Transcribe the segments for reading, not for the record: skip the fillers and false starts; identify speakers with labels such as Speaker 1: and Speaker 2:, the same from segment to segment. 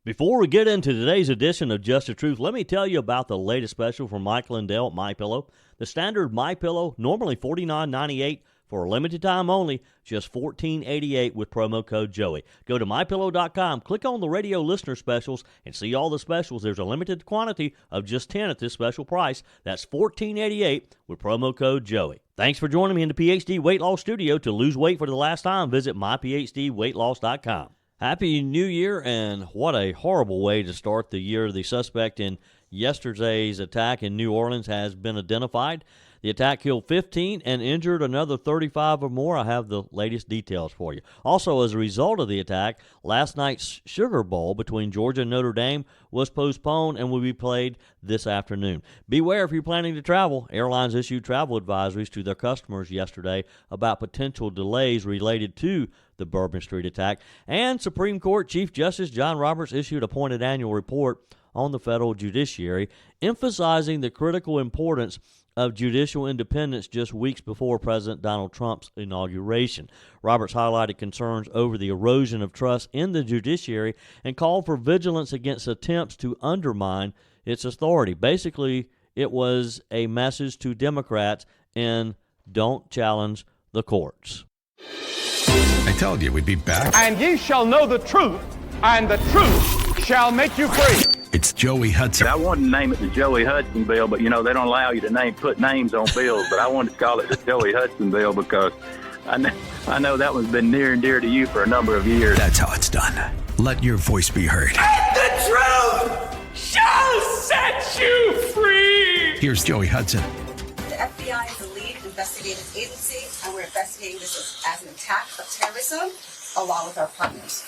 Speaker 1: Before we get into today's edition of Just the Truth, let me tell you about the latest special from Michael and Dale at MyPillow. The standard MyPillow, normally $49.98 for a limited time only, just $14.88 with promo code Joey. Go to MyPillow.com, click on the radio listener specials, and see all the specials. There's a limited quantity of just 10 at this special price. That's $14.88 with promo code Joey. Thanks for joining me in the PhD Weight Loss Studio. To lose weight for the last time, visit myphdweightloss.com. Happy New Year, and what a horrible way to start the year. The suspect in yesterday's attack in New Orleans has been identified. The attack killed 15 and injured another 35 or more. I have the latest details for you. Also, as a result of the attack, last night's Sugar Bowl between Georgia and Notre Dame was postponed and will be played this afternoon. Beware if you're planning to travel. Airlines issued travel advisories to their customers yesterday about potential delays related to the Bourbon Street attack. And Supreme Court Chief Justice John Roberts issued a pointed annual report on the federal judiciary, emphasizing the critical importance of judicial independence just weeks before President Donald Trump's inauguration. Roberts highlighted concerns over the erosion of trust in the judiciary and called for vigilance against attempts to undermine its authority. Basically, it was a message to Democrats in don't challenge the courts.
Speaker 2: I told you we'd be back.
Speaker 3: And ye shall know the truth, and the truth shall make you free.
Speaker 2: It's Joey Hudson.
Speaker 4: I wanted to name it the Joey Hudson bill, but, they don't allow you to put names on bills. But I wanted to call it the Joey Hudson bill because I know that one's been near and dear to you for a number of years.
Speaker 2: That's how it's done. Let your voice be heard.
Speaker 3: And the truth shall set you free.
Speaker 2: Here's Joey Hudson.
Speaker 5: The FBI is the lead investigative agency, and we're investigating this as an attack of terrorism along with our partners.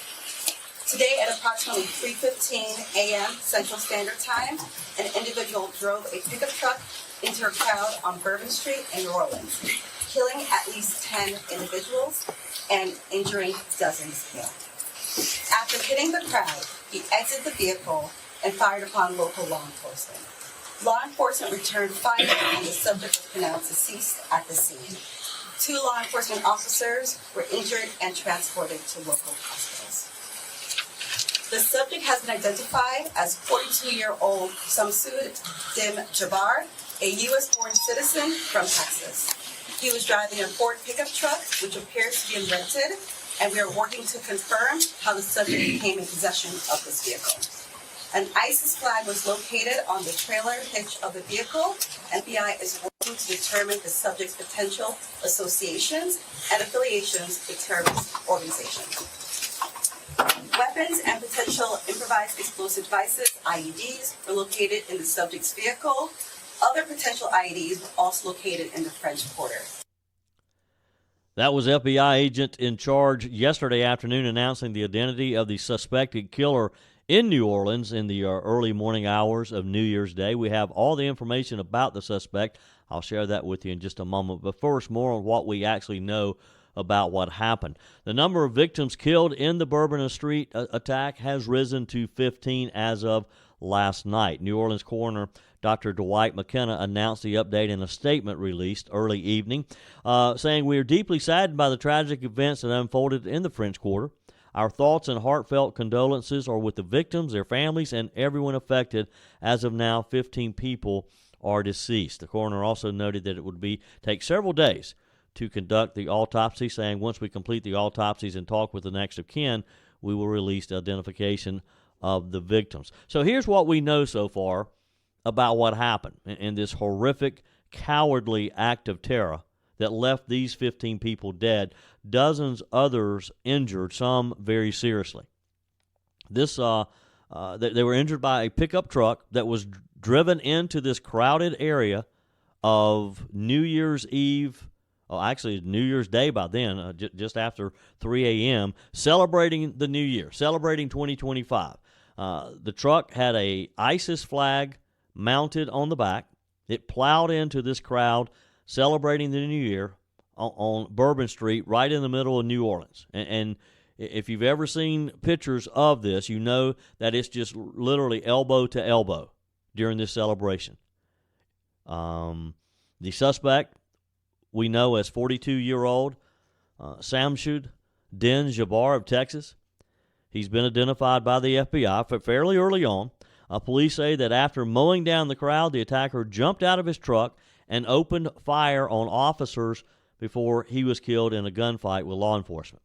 Speaker 5: Today at approximately 3:15 a.m. Central Standard Time, an individual drove a pickup truck into a crowd on Bourbon Street in New Orleans, killing at least 10 individuals and injuring dozens more. After hitting the crowd, he exited the vehicle and fired upon local law enforcement. Law enforcement returned fire and the subject was pronounced deceased at the scene. 2 law enforcement officers were injured and transported to local hospitals. The subject has been identified as 42-year-old Samsud Dim Jabbar, a U.S.-born citizen from Texas. He was driving a Ford pickup truck, which appears to be rented, and we are working to confirm how the subject became in possession of this vehicle. An ISIS flag was located on the trailer hitch of the vehicle. FBI is working to determine the subject's potential associations and affiliations with terrorist organizations. Weapons and potential improvised explosive devices, IEDs, were located in the subject's vehicle. Other potential IEDs were also located in the French Quarter.
Speaker 1: That was FBI agent in charge yesterday afternoon announcing the identity of the suspected killer in New Orleans in the early morning hours of New Year's Day. We have all the information about the suspect. I'll share that with you in just a moment. But first, more on what we actually know about what happened. The number of victims killed in the Bourbon Street attack has risen to 15 as of last night. New Orleans coroner Dr. Dwight McKenna announced the update in a statement released early evening, saying, "We are deeply saddened by the tragic events that unfolded in the French Quarter. Our thoughts and heartfelt condolences are with the victims, their families, and everyone affected. As of now, 15 people are deceased." The coroner also noted that it would take several days to conduct the autopsy, saying once we complete the autopsies and talk with the next of kin, we will release the identification of the victims. So here's what we know so far about what happened in this horrific, cowardly act of terror that left these 15 people dead, dozens others injured, some very seriously. They were injured by a pickup truck that was driven into this crowded area of New Year's Eve. Actually, New Year's Day by then, just after 3 a.m., celebrating the new year, celebrating 2025. The truck had a ISIS flag mounted on the back. It plowed into this crowd celebrating the new year on Bourbon Street, right in the middle of New Orleans. And if you've ever seen pictures of this, you know that it's just literally elbow to elbow during this celebration. The suspect we know as 42-year-old Samsud Din Jabbar of Texas. He's been identified by the FBI fairly early on. Police say that after mowing down the crowd, the attacker jumped out of his truck and opened fire on officers before he was killed in a gunfight with law enforcement.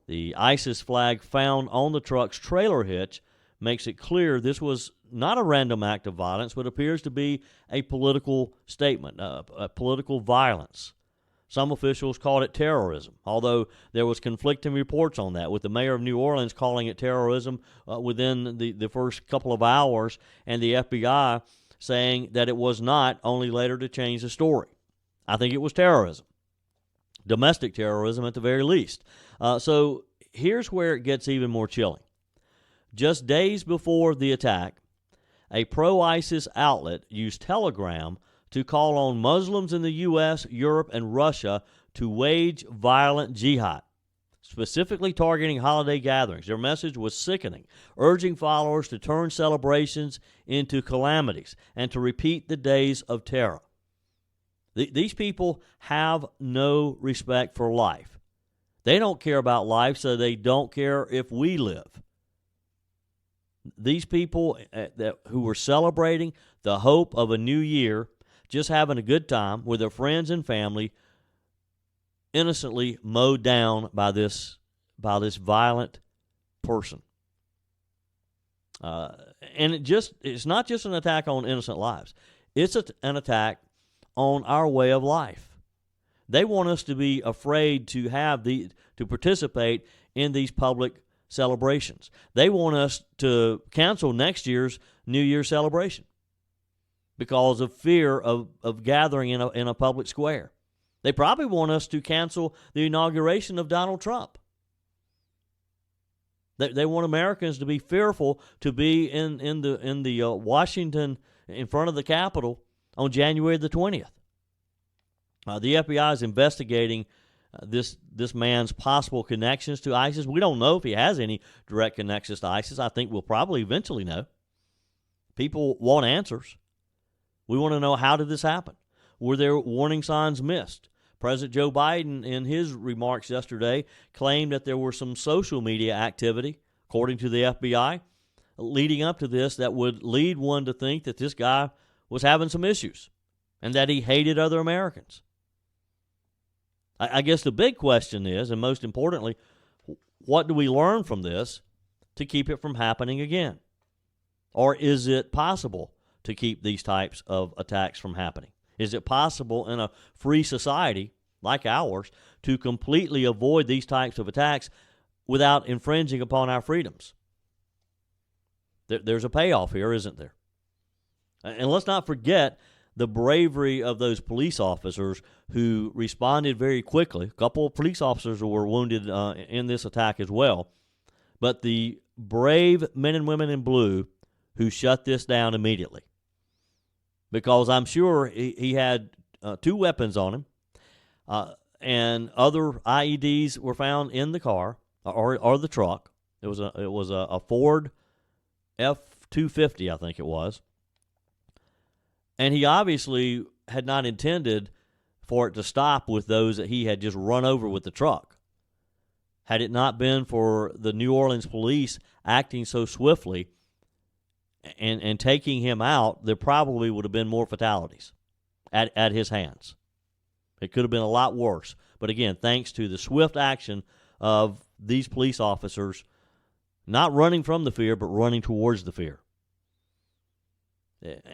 Speaker 1: The ISIS flag found on the truck's trailer hitch makes it clear this was not a random act of violence, but appears to be a political statement, a political violence. Some officials called it terrorism, although there was conflicting reports on that, with the mayor of New Orleans calling it terrorism within the first couple of hours, and the FBI saying that it was not, only later to change the story. I think it was terrorism, domestic terrorism at the very least. So here's where it gets even more chilling. Just days before the attack, a pro-ISIS outlet used Telegram to call on Muslims in the U.S., Europe, and Russia to wage violent jihad, specifically targeting holiday gatherings. Their message was sickening, urging followers to turn celebrations into calamities and to repeat the days of terror. These people have no respect for life. They don't care about life, so they don't care if we live. These people who were celebrating the hope of a new year, just having a good time with their friends and family, innocently mowed down by this violent person. And it's not just an attack on innocent lives. It's an attack on our way of life. They want us to be afraid to participate in these public celebrations. They want us to cancel next year's New Year's celebration because of fear of gathering in a public square. They probably want us to cancel the inauguration of Donald Trump. They want Americans to be fearful to be in the Washington, in front of the Capitol on January the 20th. The FBI is investigating this man's possible connections to ISIS. We don't know if he has any direct connections to ISIS. I think we'll probably eventually know. People want answers. We want to know, how did this happen? Were there warning signs missed? President Joe Biden, in his remarks yesterday, claimed that there were some social media activity, according to the FBI, leading up to this that would lead one to think that this guy was having some issues and that he hated other Americans. I guess the big question is, and most importantly, what do we learn from this to keep it from happening again? Or is it possible to keep these types of attacks from happening? Is it possible in a free society like ours to completely avoid these types of attacks without infringing upon our freedoms? There's a payoff here, isn't there? And let's not forget the bravery of those police officers who responded very quickly. A couple of police officers were wounded in this attack as well. But the brave men and women in blue who shut this down immediately. Because I'm sure he had two weapons on him, and other IEDs were found in the car or the truck. It was a Ford F-250, I think it was. And he obviously had not intended for it to stop with those that he had just run over with the truck. Had it not been for the New Orleans police acting so swiftly and taking him out, there probably would have been more fatalities at his hands. It could have been a lot worse. But again, thanks to the swift action of these police officers, not running from the fear, but running towards the fear.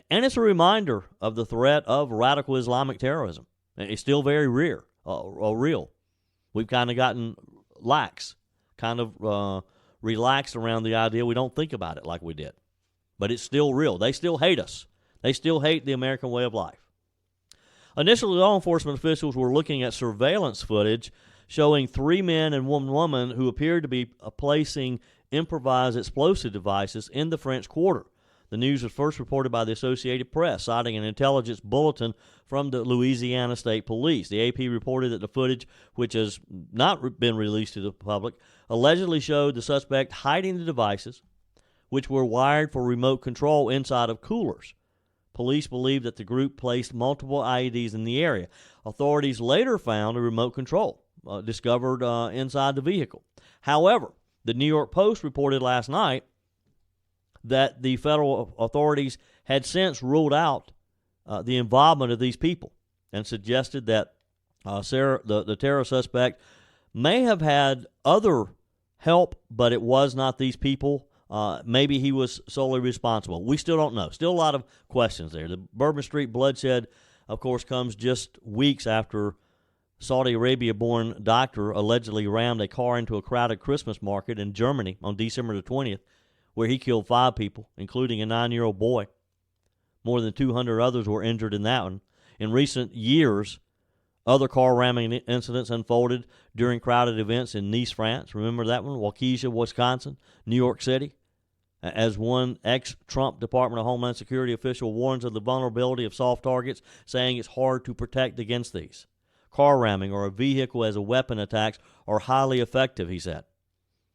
Speaker 1: And it's a reminder of the threat of radical Islamic terrorism. It's still very real. We've kind of gotten lax, kind of relaxed around the idea. We don't think about it like we did. But it's still real. They still hate us. They still hate the American way of life. Initially, law enforcement officials were looking at surveillance footage showing 3 men and 1 woman who appeared to be placing improvised explosive devices in the French Quarter. The news was first reported by the Associated Press, citing an intelligence bulletin from the Louisiana State Police. The AP reported that the footage, which has not been released to the public, allegedly showed the suspect hiding the devices, which were wired for remote control inside of coolers. Police believe that the group placed multiple IEDs in the area. Authorities later found a remote control discovered inside the vehicle. However, The New York Post reported last night that the federal authorities had since ruled out the involvement of these people and suggested that the terror suspect may have had other help, but it was not these people. Maybe he was solely responsible. We still don't know. Still a lot of questions there. The Bourbon Street bloodshed, of course, comes just weeks after Saudi Arabia-born doctor allegedly rammed a car into a crowded Christmas market in Germany on December the 20th, where he killed 5 people, including a 9-year-old boy. More than 200 others were injured in that one. In recent years, other car ramming incidents unfolded during crowded events in Nice, France. Remember that one? Waukesha, Wisconsin, New York City. As one ex-Trump Department of Homeland Security official warns of the vulnerability of soft targets, saying it's hard to protect against these. Car ramming or a vehicle as a weapon attacks are highly effective, he said.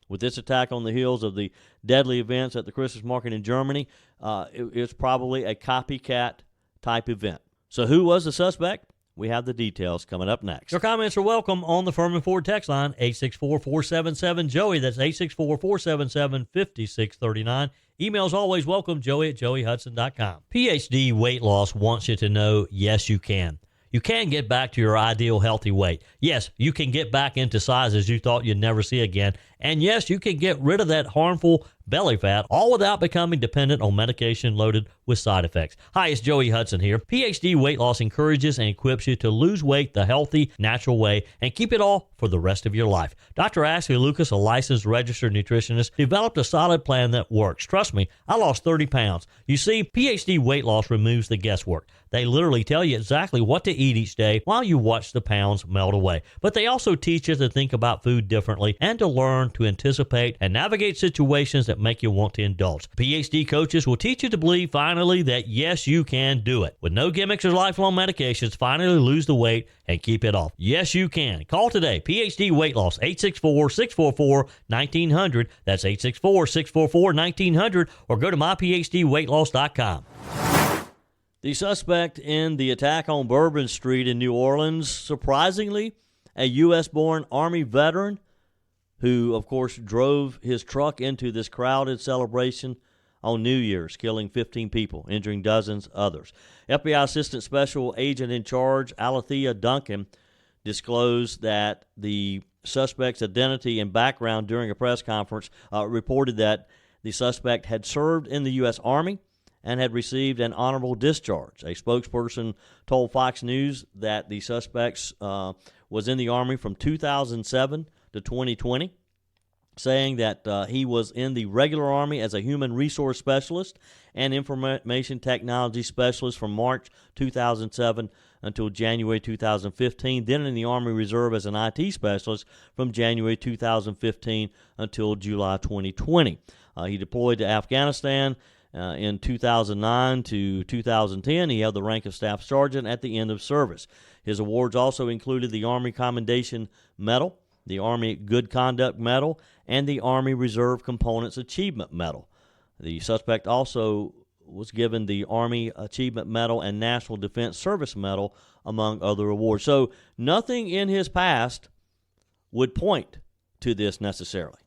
Speaker 1: With this attack on the heels of the deadly events at the Christmas market in Germany, it's probably a copycat type event. So who was the suspect? We have the details coming up next. Your comments are welcome on the Furman Ford text line, 864-477-JOEY. That's 864-477-5639. Emails always welcome, joey@joeyhudson.com. PhD Weight Loss wants you to know, yes, you can. You can get back to your ideal healthy weight. Yes, you can get back into sizes you thought you'd never see again. And yes, you can get rid of that harmful belly fat, all without becoming dependent on medication loaded with side effects. Hi, it's Joey Hudson here. PhD Weight Loss encourages and equips you to lose weight the healthy, natural way and keep it all for the rest of your life. Dr. Ashley Lucas, a licensed registered nutritionist, developed a solid plan that works. Trust me, I lost 30 pounds. You see, PhD Weight Loss removes the guesswork. They literally tell you exactly what to eat each day while you watch the pounds melt away. But they also teach you to think about food differently and to learn to anticipate and navigate situations that make you want to indulge. PhD coaches will teach you to believe finally that yes, you can do it. With no gimmicks or lifelong medications, finally lose the weight and keep it off. Yes, you can. Call today. PhD Weight Loss, 864-644-1900. That's 864-644-1900, or go to myphdweightloss.com. The suspect in the attack on Bourbon Street in New Orleans, surprisingly, a U.S.-born Army veteran who, of course, drove his truck into this crowded celebration on New Year's, killing 15 people, injuring dozens others. FBI Assistant Special Agent in Charge, Alethea Duncan, disclosed that the suspect's identity and background during a press conference, reported that the suspect had served in the U.S. Army and had received an honorable discharge. A spokesperson told Fox News that the suspect was in the Army from 2007 to 2020, saying that he was in the regular Army as a human resource specialist and information technology specialist from March 2007 until January 2015, then in the Army Reserve as an IT specialist from January 2015 until July 2020. He deployed to Afghanistan in 2009 to 2010. He held the rank of Staff Sergeant at the end of service. His awards also included the Army Commendation Medal, the Army Good Conduct Medal, and the Army Reserve Components Achievement Medal. The suspect also was given the Army Achievement Medal and National Defense Service Medal, among other awards. So nothing in his past would point to this necessarily.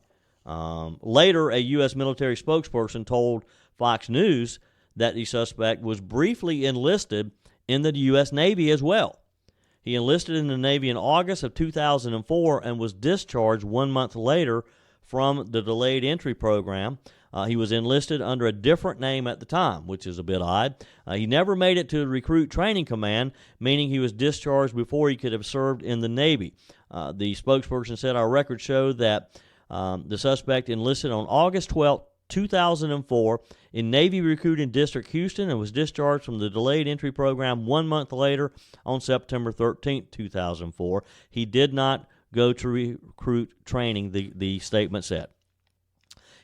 Speaker 1: Later, a U.S. military spokesperson told Fox News that the suspect was briefly enlisted in the U.S. Navy as well. He enlisted in the Navy in August of 2004 and was discharged 1 month later from the delayed entry program. He was enlisted under a different name at the time, which is a bit odd. He never made it to the Recruit Training Command, meaning he was discharged before he could have served in the Navy. The spokesperson said, our records show that the suspect enlisted on August 12, 2004 in Navy Recruiting District, Houston, and was discharged from the delayed entry program 1 month later on September 13, 2004. He did not go to recruit training, the statement said.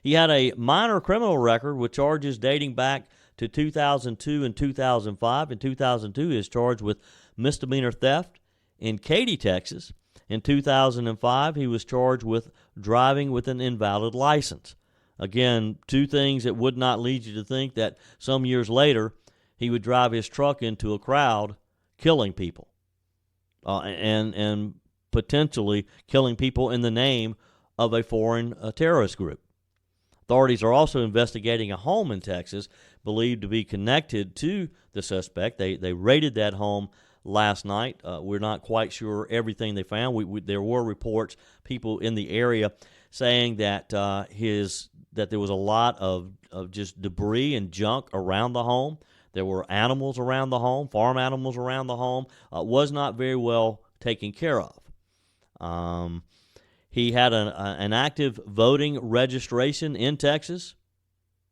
Speaker 1: He had a minor criminal record with charges dating back to 2002 and 2005. In 2002, he was charged with misdemeanor theft in Katy, Texas. In 2005, he was charged with driving with an invalid license. Again, two things that would not lead you to think that some years later he would drive his truck into a crowd killing people and potentially killing people in the name of a foreign terrorist group. Authorities are also investigating a home in Texas believed to be connected to the suspect. They raided that home last night. We're not quite sure everything they found. There were reports, people in the area saying that that there was a lot of just debris and junk around the home. There were animals around the home, farm animals around the home. Was not very well taken care of. He had an active voting registration in Texas,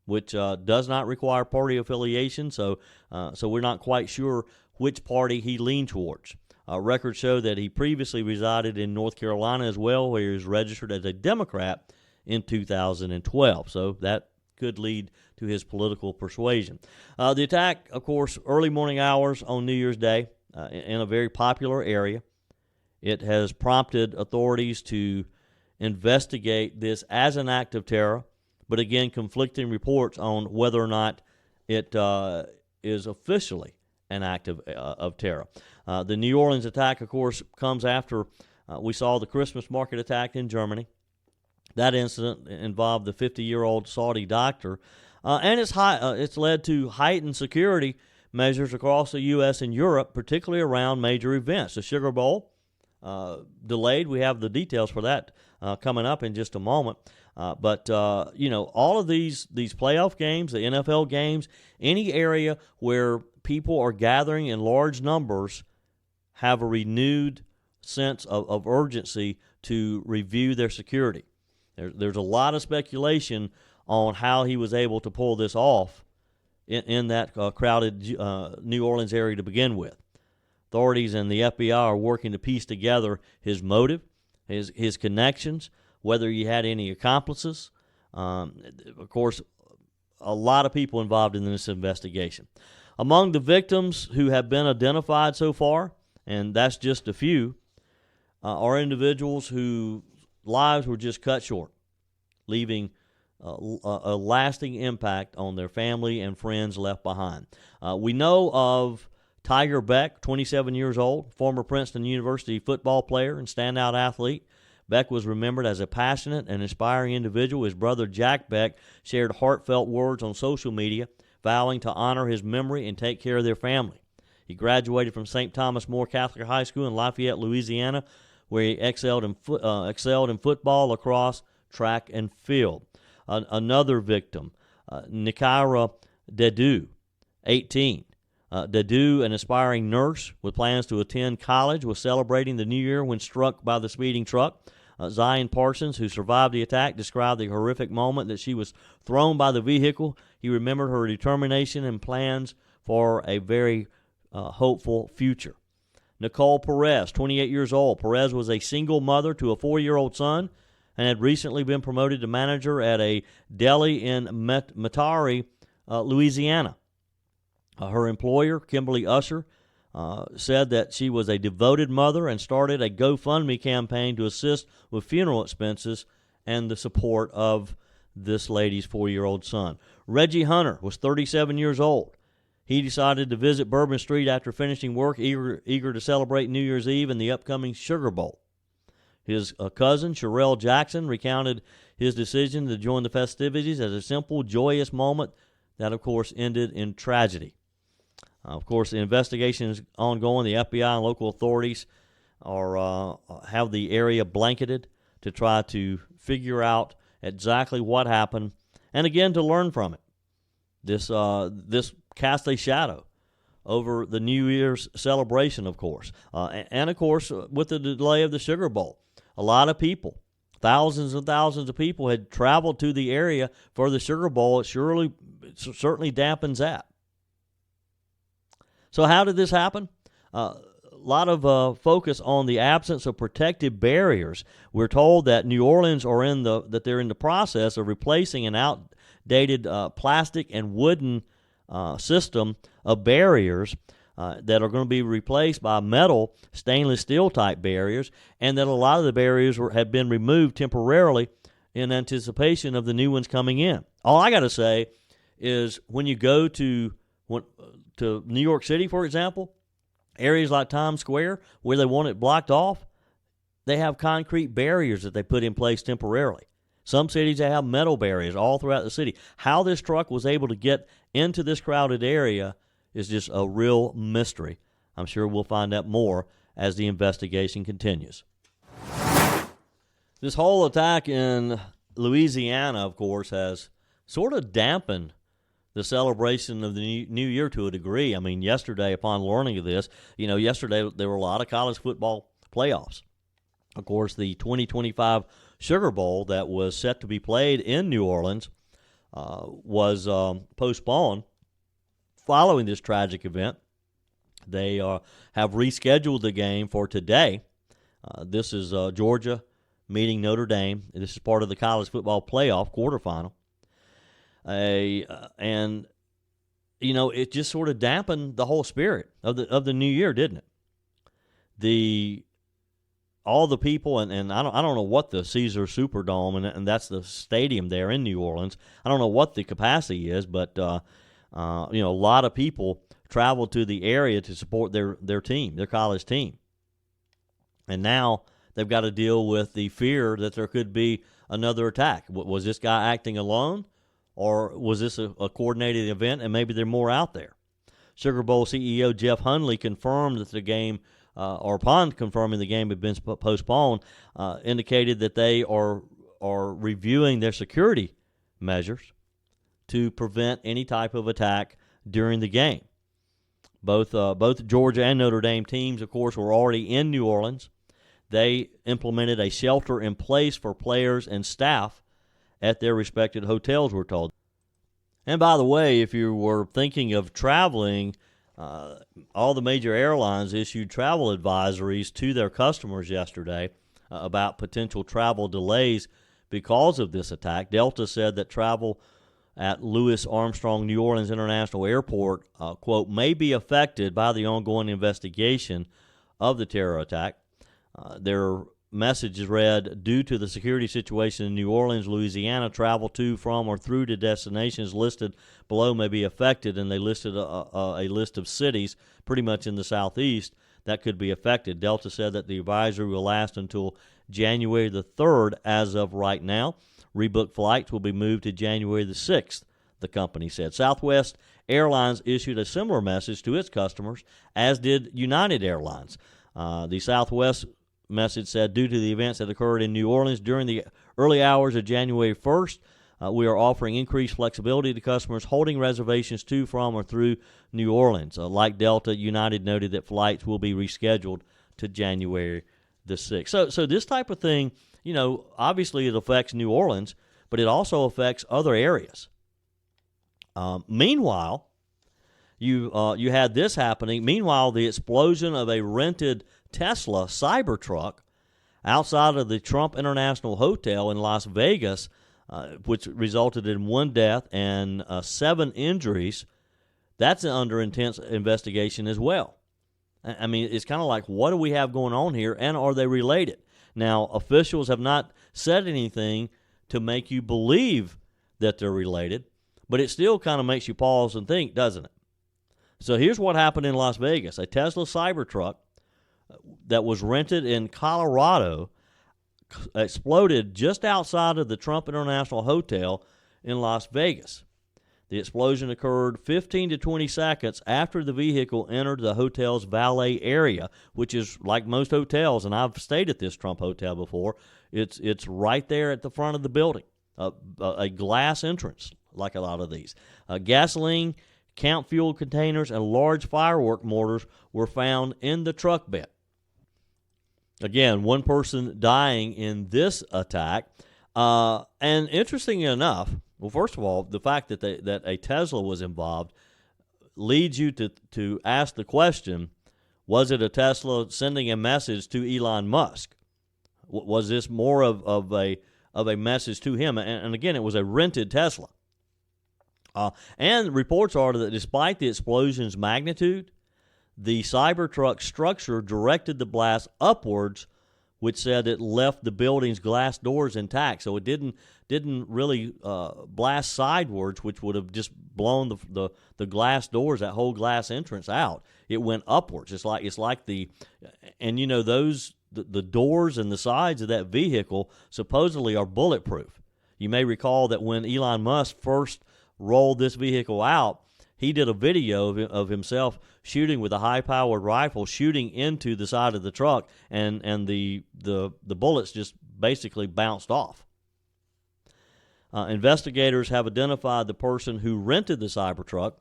Speaker 1: which does not require party affiliation, so we're not quite sure which party he leaned towards. Records show that he previously resided in North Carolina as well, where he was registered as a Democrat in 2012, so that could lead to his political persuasion. The attack, of course, early morning hours on New Year's Day in a very popular area. It has prompted authorities to investigate this as an act of terror, but again, conflicting reports on whether or not it is officially an act of terror. The New Orleans attack, of course, comes after we saw the Christmas market attack in Germany. That incident involved the 50-year-old Saudi doctor, and it's led to heightened security measures across the U.S. and Europe, particularly around major events. The Sugar Bowl delayed. We have the details for that coming up in just a moment. But all of these playoff games, the NFL games, any area where people are gathering in large numbers have a renewed sense of urgency to review their security. There's a lot of speculation on how he was able to pull this off in that crowded New Orleans area to begin with. Authorities and the FBI are working to piece together his motive, his connections, whether he had any accomplices. Of course, a lot of people involved in this investigation. Among the victims who have been identified so far, and that's just a few, are individuals whose lives were just cut short, leaving a lasting impact on their family and friends left behind. We know of Tiger Beck, 27 years old, former Princeton University football player and standout athlete. Beck was remembered as a passionate and inspiring individual. His brother Jack Beck shared heartfelt words on social media, vowing to honor his memory and take care of their family. He graduated from St. Thomas More Catholic High School in Lafayette, Louisiana, where he excelled in football, lacrosse, track, and field. Another victim, Nikira Dedu, 18. Dedu, an aspiring nurse with plans to attend college, was celebrating the new year when struck by the speeding truck. Zion Parsons, who survived the attack, described the horrific moment that she was thrown by the vehicle. He remembered her determination and plans for a very hopeful future. Nicole Perez, 28 years old. Perez was a single mother to a 4-year-old son and had recently been promoted to manager at a deli in Metairie, Louisiana. Her employer, Kimberly Usher, said that she was a devoted mother and started a GoFundMe campaign to assist with funeral expenses and the support of this lady's 4-year-old son. Reggie Hunter was 37 years old. He decided to visit Bourbon Street after finishing work, eager to celebrate New Year's Eve and the upcoming Sugar Bowl. His cousin, Sherelle Jackson, recounted his decision to join the festivities as a simple, joyous moment that, of course, ended in tragedy. Of course, the investigation is ongoing. The FBI and local authorities have the area blanketed to try to figure out exactly what happened, and again to learn from it. This cast a shadow over the New Year's celebration, of course, and of course with the delay of the Sugar Bowl, a lot of people, thousands and thousands of people, had traveled to the area for the Sugar Bowl. It certainly dampens that. So how did this happen? A lot of focus on the absence of protective barriers. We're told that New Orleans they're in the process of replacing an outdated plastic and wooden system of barriers that are going to be replaced by metal, stainless steel type barriers, and that a lot of the barriers have been removed temporarily in anticipation of the new ones coming in. All I got to say is when you go to New York City, for example, areas like Times Square where they want it blocked off, they have concrete barriers that they put in place temporarily. Some cities, they have metal barriers all throughout the city. How this truck was able to get into this crowded area is just a real mystery. I'm sure we'll find out more as the investigation continues. This whole attack in Louisiana, of course, has sort of dampened the celebration of the new year to a degree. I mean, yesterday, upon learning of this, yesterday there were a lot of college football playoffs. Of course, the 2025 Sugar Bowl that was set to be played in New Orleans was postponed following this tragic event. They have rescheduled the game for today. This is Georgia meeting Notre Dame. This is part of the college football playoff quarterfinal. And it just sort of dampened the whole spirit of the new year, didn't it? All the people, and I don't know what the Caesar Superdome, and that's the stadium there in New Orleans. I don't know what the capacity is, but a lot of people traveled to the area to support their team, their college team. And now they've got to deal with the fear that there could be another attack. Was this guy acting alone, or was this a coordinated event, and maybe there are more out there? Sugar Bowl CEO Jeff Hundley confirmed that the game, or upon confirming the game had been postponed, indicated that they are reviewing their security measures to prevent any type of attack during the game. Both Georgia and Notre Dame teams, of course, were already in New Orleans. They implemented a shelter in place for players and staff at their respective hotels, we're told. And by the way, if you were thinking of traveling, all the major airlines issued travel advisories to their customers yesterday about potential travel delays because of this attack. Delta said that travel at Louis Armstrong New Orleans International Airport, quote, may be affected by the ongoing investigation of the terror attack. Their message is read, due to the security situation in New Orleans, Louisiana, travel to, from, or through to destinations listed below may be affected, and they listed a list of cities pretty much in the southeast that could be affected. Delta said that the advisory will last until January the 3rd as of right now. Rebooked flights will be moved to January the 6th, the company said. Southwest Airlines issued a similar message to its customers, as did United Airlines. The Southwest message said, due to the events that occurred in New Orleans during the early hours of January 1st, we are offering increased flexibility to customers holding reservations to, from, or through New Orleans. Like Delta, United noted that flights will be rescheduled to January the 6th. So this type of thing, obviously it affects New Orleans, but it also affects other areas. Meanwhile, you had this happening. Meanwhile, the explosion of a rented Tesla Cybertruck outside of the Trump International Hotel in Las Vegas, which resulted in 1 death and 7 injuries, that's under intense investigation as well. I mean, it's kind of like, what do we have going on here, and are they related? Now, officials have not said anything to make you believe that they're related, but it still kind of makes you pause and think, doesn't it? So here's what happened in Las Vegas. A Tesla Cybertruck that was rented in Colorado exploded just outside of the Trump International Hotel in Las Vegas. The explosion occurred 15 to 20 seconds after the vehicle entered the hotel's valet area, which is like most hotels, and I've stayed at this Trump hotel before. It's right there at the front of the building, a glass entrance like a lot of these. Gasoline, camp fuel containers, and large firework mortars were found in the truck bed. Again, one person dying in this attack. And interesting enough, well, first of all, the fact that that a Tesla was involved leads you to ask the question, was it a Tesla sending a message to Elon Musk? Was this more of a message to him? And again, it was a rented Tesla. And reports are that despite the explosion's magnitude, the Cybertruck structure directed the blast upwards, which said it left the building's glass doors intact. So it didn't really blast sidewards, which would have just blown the glass doors, that whole glass entrance out. It went upwards. It's like those the doors and the sides of that vehicle supposedly are bulletproof. You may recall that when Elon Musk first rolled this vehicle out, he did a video of himself shooting with a high-powered rifle, shooting into the side of the truck, and the bullets just basically bounced off. Investigators have identified the person who rented the Cybertruck,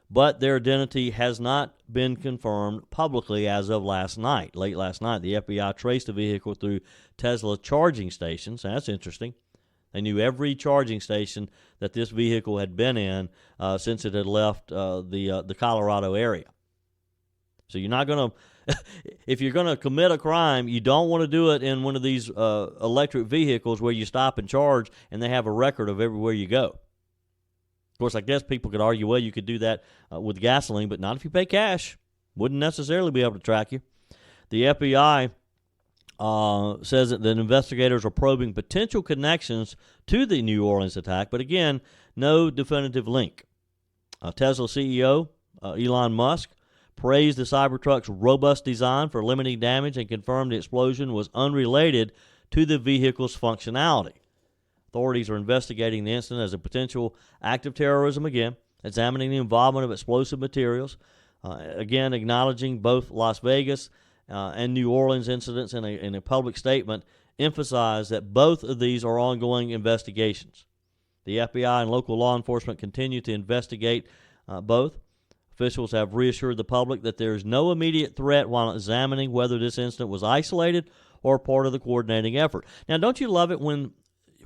Speaker 1: but their identity has not been confirmed publicly as of last night. Late last night, the FBI traced the vehicle through Tesla charging stations. That's interesting. They knew every charging station that this vehicle had been in since it had left the Colorado area. So you're not going to, if you're going to commit a crime, you don't want to do it in one of these electric vehicles where you stop and charge and they have a record of everywhere you go. Of course, I guess people could argue, well, you could do that with gasoline, but not if you pay cash. Wouldn't necessarily be able to track you. The FBI says that investigators are probing potential connections to the New Orleans attack, but again, no definitive link. Tesla CEO Elon Musk praised the Cybertruck's robust design for limiting damage and confirmed the explosion was unrelated to the vehicle's functionality. Authorities are investigating the incident as a potential act of terrorism again, examining the involvement of explosive materials, again acknowledging both Las Vegas and New Orleans incidents in a public statement, emphasize that both of these are ongoing investigations. The FBI and local law enforcement continue to investigate both. Officials have reassured the public that there is no immediate threat while examining whether this incident was isolated or part of the coordinating effort. Now, don't you love it when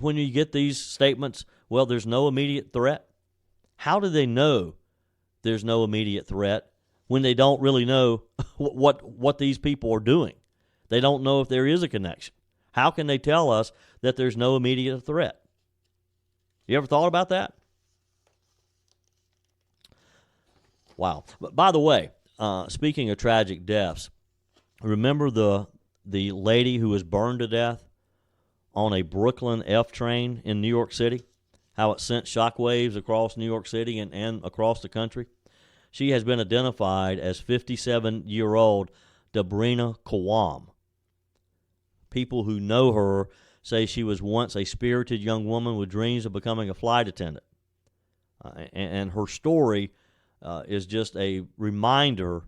Speaker 1: you get these statements, well, there's no immediate threat? How do they know there's no immediate threat when they don't really know what these people are doing? They don't know if there is a connection. How can they tell us that there's no immediate threat? You ever thought about that? Wow. But by the way, speaking of tragic deaths, remember the lady who was burned to death on a Brooklyn F train in New York City? How it sent shockwaves across New York City and across the country? She has been identified as 57-year-old Debrina Kawam. People who know her say she was once a spirited young woman with dreams of becoming a flight attendant. And her story is just a reminder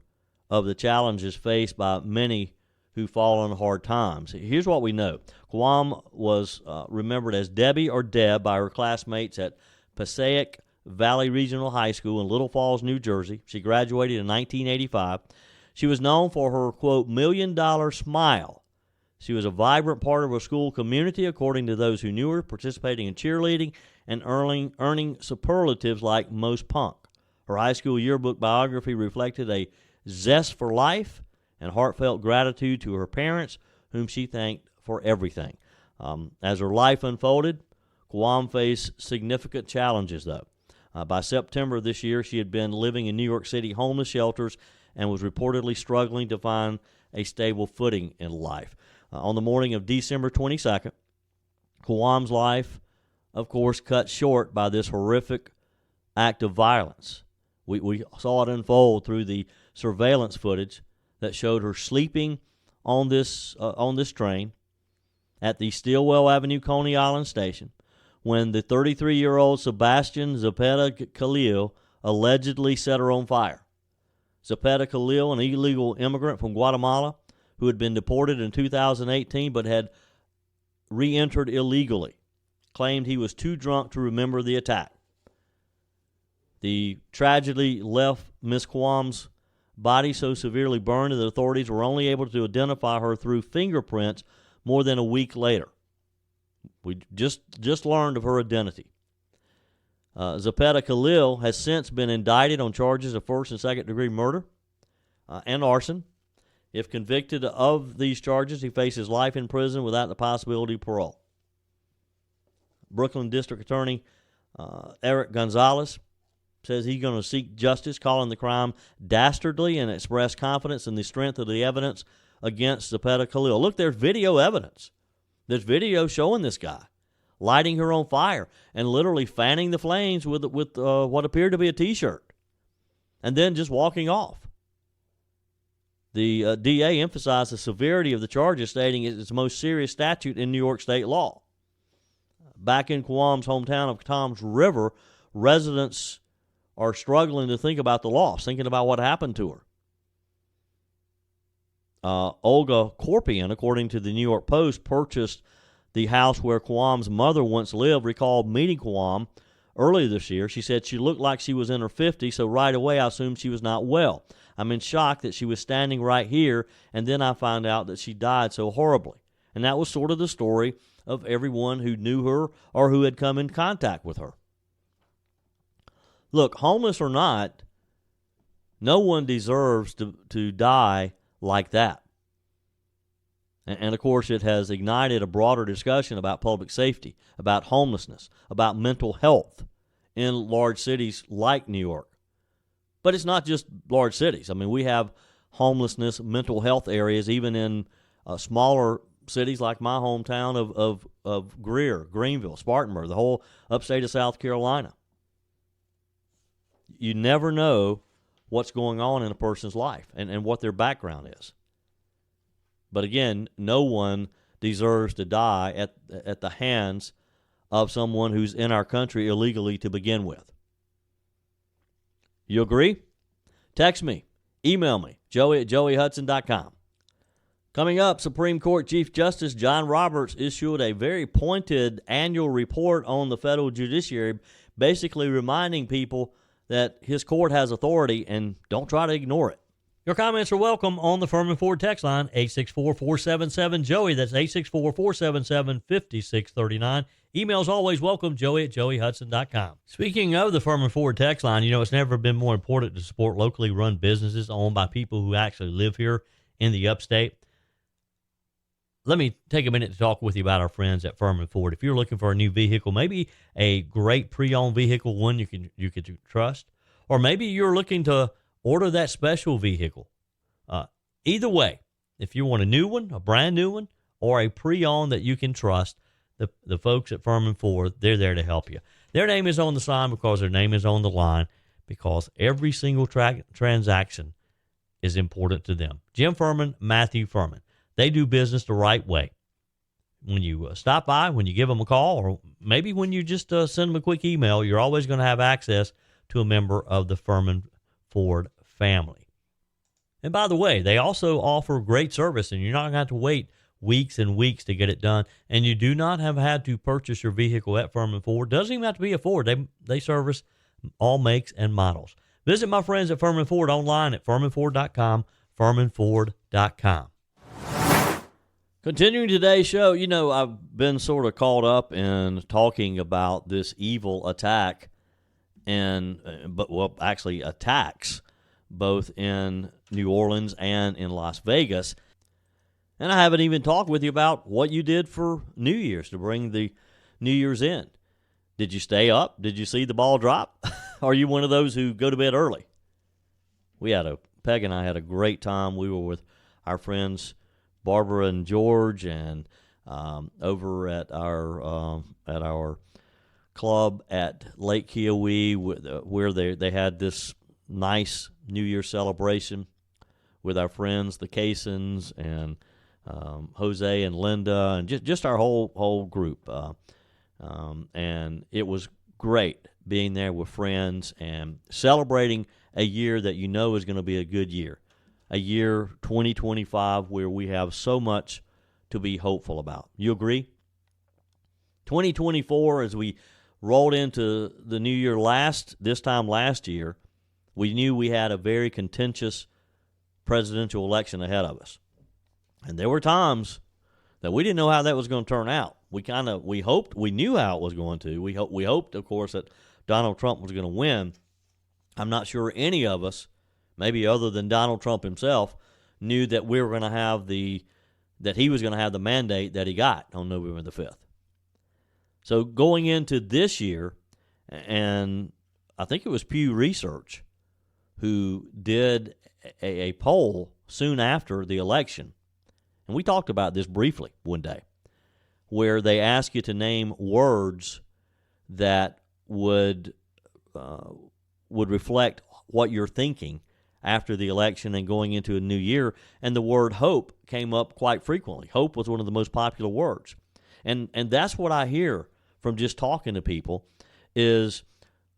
Speaker 1: of the challenges faced by many who fall on hard times. Here's what we know. Kawam was remembered as Debbie or Deb by her classmates at Passaic Valley Regional High School in Little Falls, New Jersey. She graduated in 1985. She was known for her, quote, $1 million smile. She was a vibrant part of her school community, according to those who knew her, participating in cheerleading and earning superlatives like most punk. Her high school yearbook biography reflected a zest for life and heartfelt gratitude to her parents, whom she thanked for everything. As her life unfolded, Kawam faced significant challenges, though. By September of this year, she had been living in New York City homeless shelters and was reportedly struggling to find a stable footing in life. On the morning of December 22nd, Kawam's life, of course, cut short by this horrific act of violence. We saw it unfold through the surveillance footage that showed her sleeping on this train at the Stillwell Avenue Coney Island station when the 33-year-old Sebastian Zepeda Khalil allegedly set her on fire. Zepeda Khalil, an illegal immigrant from Guatemala who had been deported in 2018 but had re-entered illegally, claimed he was too drunk to remember the attack. The tragedy left Miss Kawam's body so severely burned that authorities were only able to identify her through fingerprints more than a week later. We just learned of her identity. Zepeda Khalil has since been indicted on charges of first and second degree murder and arson. If convicted of these charges, he faces life in prison without the possibility of parole. Brooklyn District Attorney Eric Gonzalez says he's going to seek justice, calling the crime dastardly, and express confidence in the strength of the evidence against Zepeda Khalil. Look, there's video evidence. There's video showing this guy lighting her on fire and literally fanning the flames with what appeared to be a T-shirt, and then just walking off. The DA emphasized the severity of the charges, stating it's the most serious statute in New York state law. Back in Quam's hometown of Toms River, residents are struggling to think about the loss, thinking about what happened to her. Olga Korpian, according to the New York Post, purchased the house where Quam's mother once lived, recalled meeting Quam earlier this year. She said she looked like she was in her 50s, so right away I assumed she was not well. I'm in shock that she was standing right here, and then I found out that she died so horribly. And that was sort of the story of everyone who knew her or who had come in contact with her. Look, homeless or not, no one deserves to die like that. And, of course, it has ignited a broader discussion about public safety, about homelessness, about mental health in large cities like New York. But it's not just large cities. I mean, we have homelessness, mental health areas, even in smaller cities like my hometown of Greer, Greenville, Spartanburg, the whole upstate of South Carolina. You never know what's going on in a person's life and what their background is. But again, no one deserves to die at the hands of someone who's in our country illegally to begin with. You agree? Text me. Email me, joey@joeyhudson.com. Coming up, Supreme Court Chief Justice John Roberts issued a very pointed annual report on the federal judiciary, basically reminding people that his court has authority and don't try to ignore it. Your comments are welcome on the Furman Ford text line, 864-477-JOEY. That's 864-477-5639. Emails always welcome, joey@joeyhudson.com. Speaking of the Furman Ford text line, it's never been more important to support locally run businesses owned by people who actually live here in the upstate. Let me take a minute to talk with you about our friends at Furman Ford. If you're looking for a new vehicle, maybe a great pre-owned vehicle, one you could trust, or maybe you're looking to order that special vehicle. Either way, if you want a new one, a brand new one, or a pre-owned that you can trust, the folks at Furman Ford, they're there to help you. Their name is on the sign because their name is on the line, because every single transaction is important to them. Jim Furman, Matthew Furman. They do business the right way. When you stop by, when you give them a call, or maybe when you just send them a quick email, you're always going to have access to a member of the Furman Ford family. And by the way, they also offer great service, and you're not going to have to wait weeks and weeks to get it done. And you do not have had to purchase your vehicle at Furman Ford. Doesn't even have to be a Ford. They service all makes and models. Visit my friends at Furman Ford online at furmanford.com, furmanford.com. Continuing today's show, I've been sort of caught up in talking about this evil attack attacks both in New Orleans and in Las Vegas. And I haven't even talked with you about what you did for New Year's to bring the New Year's in. Did you stay up? Did you see the ball drop? Are you one of those who go to bed early? Peg and I had a great time. We were with our friends Barbara and George, and over at our club at Lake Kiowee, where they had this nice New Year celebration with our friends, the Caissons, and Jose and Linda, and just our whole group. And it was great being there with friends and celebrating a year that is going to be a good year. A year 2025 where we have so much to be hopeful about. You agree? 2024, as we rolled into the new year this time last year, we knew we had a very contentious presidential election ahead of us. And there were times that we didn't know how that was going to turn out. We hoped, we knew how it was going to. We hoped, of course, that Donald Trump was going to win. I'm not sure any of us, maybe other than Donald Trump himself, knew that we were going to have that he was going to have the mandate that he got on November the 5th. So going into this year, and I think it was Pew Research who did a poll soon after the election, and we talked about this briefly one day, where they ask you to name words that would reflect what you're thinking after the election and going into a new year, and the word hope came up quite frequently. Hope was one of the most popular words. And that's what I hear from just talking to people is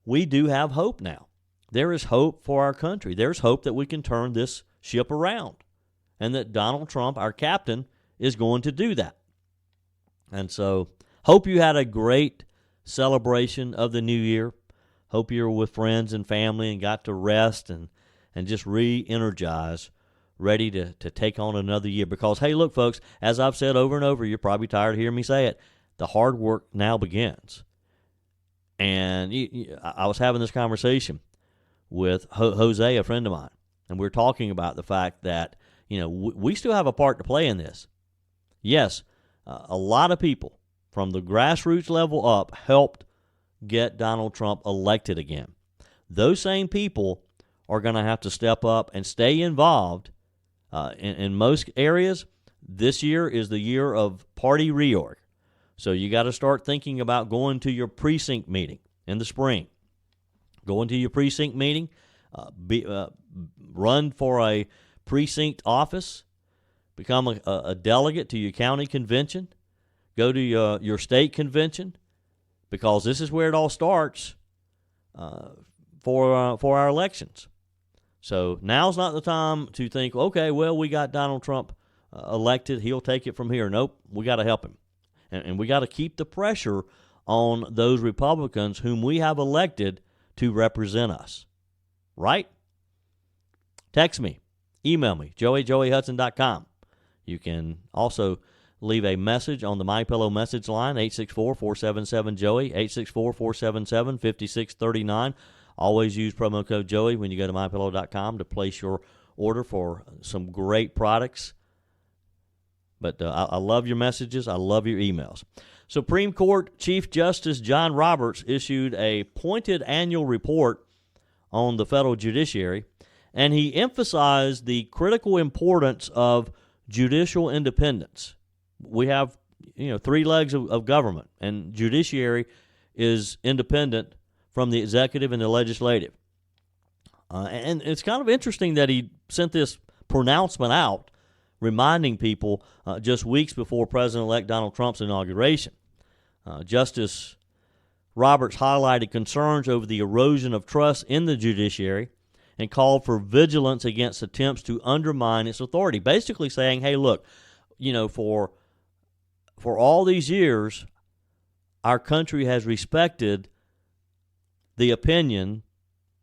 Speaker 1: we do have hope now. There is hope for our country. There's hope that we can turn this ship around and that Donald Trump, our captain, is going to do that. And so hope you had a great celebration of the new year. Hope you're with friends and family and got to rest and just re-energize, ready to take on another year. Because, hey, look, folks, as I've said over and over, you're probably tired of hearing me say it, the hard work now begins. And I was having this conversation with Jose, a friend of mine, and we were talking about the fact that, we still have a part to play in this. Yes, a lot of people from the grassroots level up helped get Donald Trump elected again. Those same people are going to have to step up and stay involved. In most areas, this year is the year of party reorg. So you got to start thinking about going to your precinct meeting in the spring. Go into your precinct meeting, run for a precinct office, become a delegate to your county convention, go to your state convention, because this is where it all starts for our elections. So now's not the time to think, okay, well, we got Donald Trump elected. He'll take it from here. Nope, we got to help him. And we got to keep the pressure on those Republicans whom we have elected to represent us. Right? Text me. Email me, joeyhudson.com. You can also leave a message on the MyPillow message line, 864-477-JOEY, 864-477-5639. Always use promo code Joey when you go to MyPillow.com to place your order for some great products. But I love your messages. I love your emails. Supreme Court Chief Justice John Roberts issued a pointed annual report on the federal judiciary, and he emphasized the critical importance of judicial independence. We have, three legs of government, and judiciary is independent from the executive and the legislative. And it's kind of interesting that he sent this pronouncement out, reminding people just weeks before President-elect Donald Trump's inauguration. Justice Roberts highlighted concerns over the erosion of trust in the judiciary and called for vigilance against attempts to undermine its authority, basically saying, hey, look, for all these years, our country has respected the opinion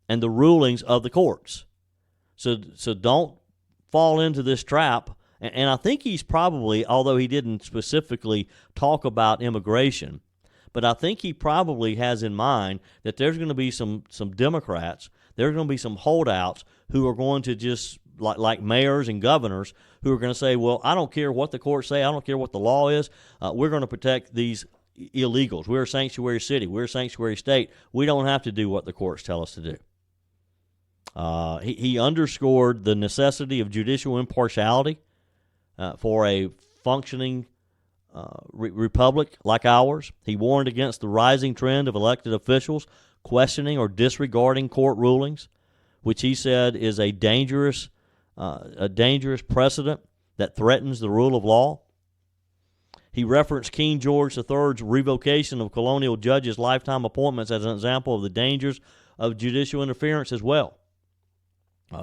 Speaker 1: and the rulings of the courts. So don't fall into this trap. And I think he's probably, although he didn't specifically talk about immigration, but I think he probably has in mind that there's going to be some Democrats, there's going to be some holdouts who are going to just, like mayors and governors, who are going to say, well, I don't care what the courts say, I don't care what the law is, we're going to protect these illegals. We're a sanctuary city. We're a sanctuary state. We don't have to do what the courts tell us to do. He underscored the necessity of judicial impartiality for a functioning republic like ours. He warned against the rising trend of elected officials questioning or disregarding court rulings, which he said is a dangerous precedent that threatens the rule of law. He referenced King George III's revocation of colonial judges' lifetime appointments as an example of the dangers of judicial interference as well.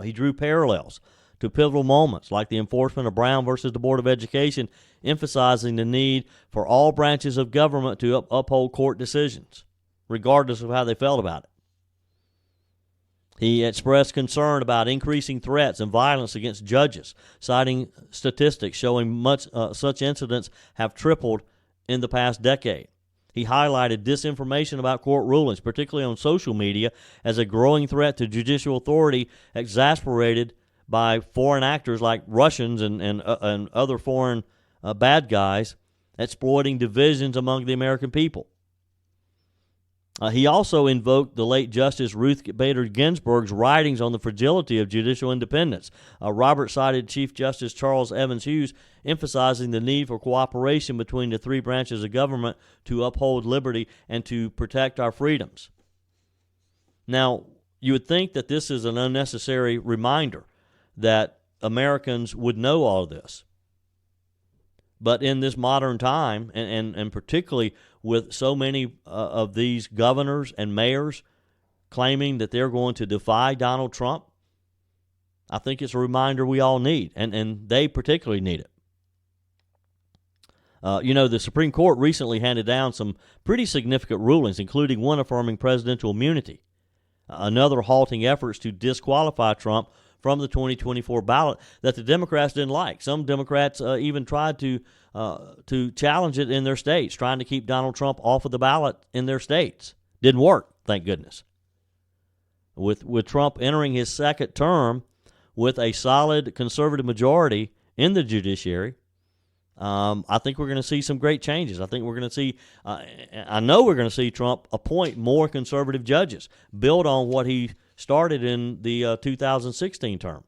Speaker 1: He drew parallels to pivotal moments like the enforcement of Brown versus the Board of Education, emphasizing the need for all branches of government to uphold court decisions, regardless of how they felt about it. He expressed concern about increasing threats and violence against judges, citing statistics showing such incidents have tripled in the past decade. He highlighted disinformation about court rulings, particularly on social media, as a growing threat to judicial authority, exasperated by foreign actors like Russians and other foreign bad guys exploiting divisions among the American people. He also invoked the late Justice Ruth Bader Ginsburg's writings on the fragility of judicial independence. Roberts cited Chief Justice Charles Evans Hughes, emphasizing the need for cooperation between the three branches of government to uphold liberty and to protect our freedoms. Now, you would think that this is an unnecessary reminder that Americans would know all of this. But in this modern time, and particularly with so many of these governors and mayors claiming that they're going to defy Donald Trump, I think it's a reminder we all need, and they particularly need it. The Supreme Court recently handed down some pretty significant rulings, including one affirming presidential immunity, another halting efforts to disqualify Trump from the 2024 ballot that the Democrats didn't like. Some Democrats even tried to challenge it in their states, trying to keep Donald Trump off of the ballot in their states. Didn't work, thank goodness. With Trump entering his second term with a solid conservative majority in the judiciary, I think we're going to see some great changes. I think we're going to see, I know we're going to see Trump appoint more conservative judges, build on what he started in the 2016 term.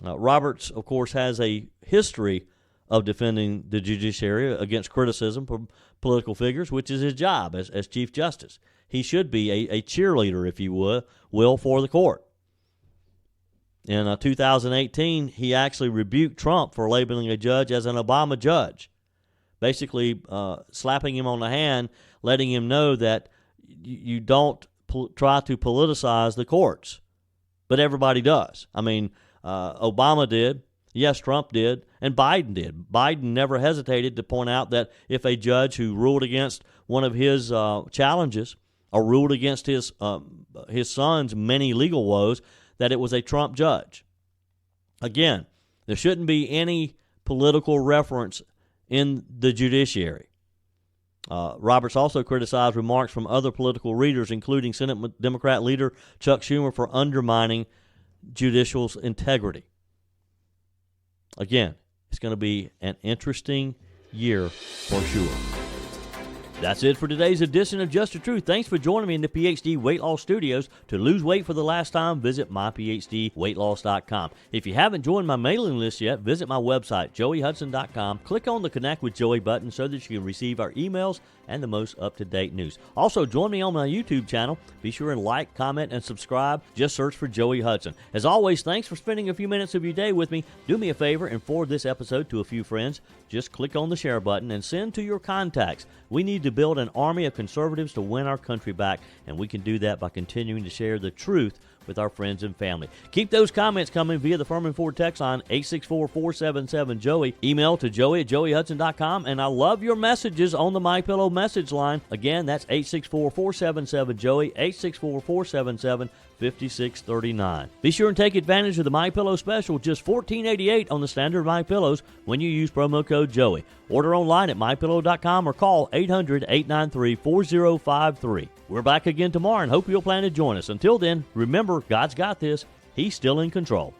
Speaker 1: Roberts, of course, has a history of defending the judiciary against criticism from political figures, which is his job as Chief Justice. He should be a cheerleader, if you will, for the court. In 2018, he actually rebuked Trump for labeling a judge as an Obama judge, basically slapping him on the hand, letting him know that you don't try to politicize the courts. But everybody does. I mean, Obama did. Yes, Trump did. And Biden did. Biden never hesitated to point out that if a judge who ruled against one of his challenges or ruled against his son's many legal woes, that it was a Trump judge. Again, there shouldn't be any political reference in the judiciary. Roberts also criticized remarks from other political leaders, including Senate Democrat leader Chuck Schumer, for undermining judicial's integrity. Again, it's going to be an interesting year for sure. That's it for today's edition of Just the Truth. Thanks for joining me in the PhD Weight Loss Studios. To lose weight for the last time, visit myphdweightloss.com. If you haven't joined my mailing list yet, visit my website, joeyhudson.com. Click on the Connect with Joey button so that you can receive our emails and the most up-to-date news. Also, join me on my YouTube channel. Be sure and like, comment, and subscribe. Just search for Joey Hudson. As always, thanks for spending a few minutes of your day with me. Do me a favor and forward this episode to a few friends. Just click on the share button and send to your contacts. We need to build an army of conservatives to win our country back, and we can do that by continuing to share the truth with our friends and family. Keep those comments coming via the Furman Ford text line, 864-477-JOEY. Email to joey@joeyhudson.com, and I love your messages on the MyPillow message line. Again, that's 864-477-JOEY, 864-477-5639. Be sure and take advantage of the MyPillow special, just $14.88 on the standard MyPillows when you use promo code Joey. Order online at mypillow.com or call 800-893-4053. We're back again tomorrow and hope you'll plan to join us. Until then, remember, God's got this. He's still in control.